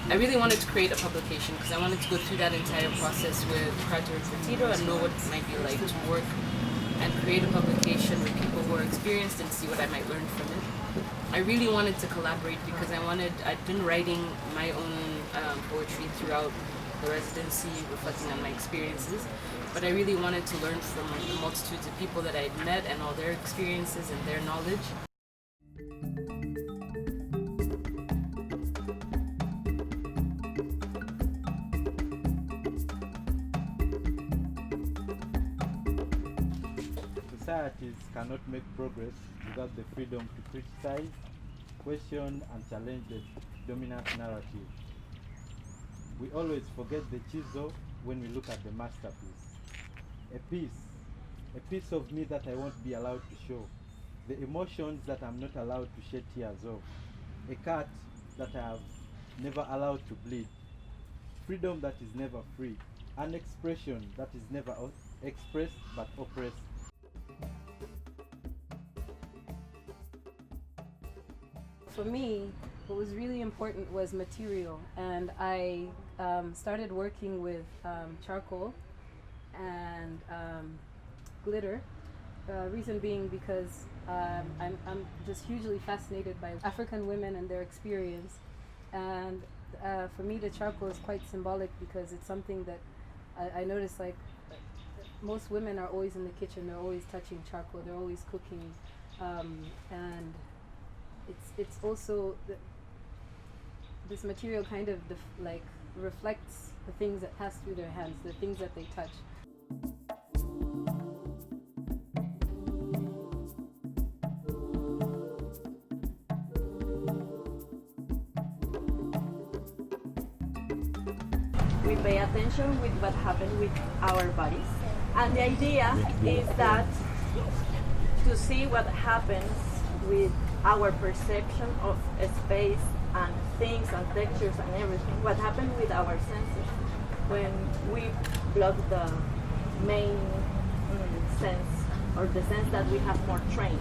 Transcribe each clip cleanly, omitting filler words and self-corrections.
I really wanted to create a publication because I wanted to go through that entire process with Curator and know what it might be like to work and create a publication with people who are experienced and see what I might learn from it. I really wanted to collaborate because I'd been writing my own poetry throughout the residency, reflecting on my experiences, but I really wanted to learn from the multitudes of people that I'd met and all their experiences and their knowledge. Societies cannot make progress without the freedom to criticize, question, and challenge the dominant narrative. We always forget the chisel when we look at the masterpiece. A piece of me that I won't be allowed to show, the emotions that I'm not allowed to shed tears of, a cat that I have never allowed to bleed, freedom that is never free, an expression that is never expressed but oppressed. For me, what was really important was material, and I started working with charcoal and glitter. Reason being because I'm just hugely fascinated by African women and their experience, and for me the charcoal is quite symbolic because it's something that I notice, like, most women are always in the kitchen, they're always touching charcoal, they're always cooking, and it's also this material kind of like reflects the things that pass through their hands, the things that they touch. We pay attention with what happened with our bodies, and the idea is that to see what happens with our perception of space and things and textures and everything, what happened with our senses when we block the main sense, or the sense that we have more trained.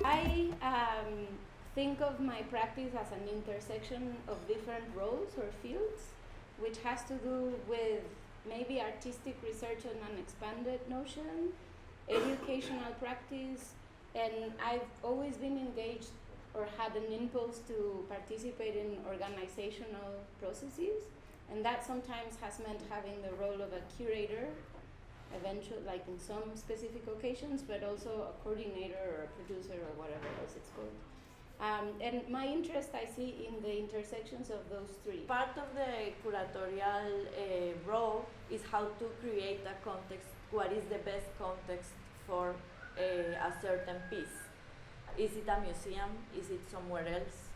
I think of my practice as an intersection of different roles or fields, which has to do with maybe artistic research on an expanded notion, educational practice, and I've always been engaged or had an impulse to participate in organizational processes, and that sometimes has meant having the role of a curator, eventually, like in some specific occasions, but also a coordinator or a producer or whatever else it's called. And my interest I see in the intersections of those three. Part of the curatorial role is how to create a context, what is the best context for a certain piece. Is it a museum? Is it somewhere else?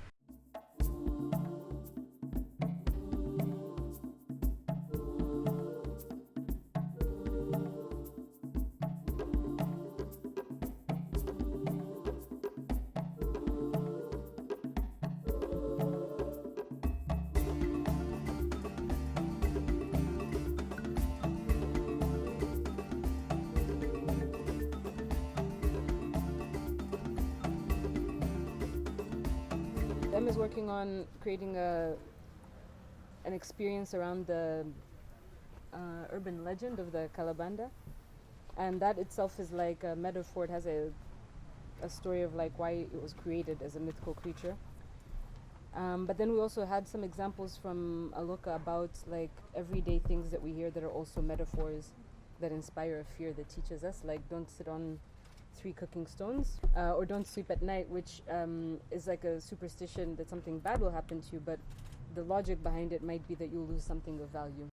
Em is working on creating an experience around the urban legend of the Calabanda, and that itself is like a metaphor. It has a story of like why it was created as a mythical creature. But then we also had some examples from Aloka about like everyday things that we hear that are also metaphors that inspire a fear that teaches us, like don't sit on 3 cooking stones, or don't sleep at night, which is like a superstition that something bad will happen to you, but the logic behind it might be that you'll lose something of value.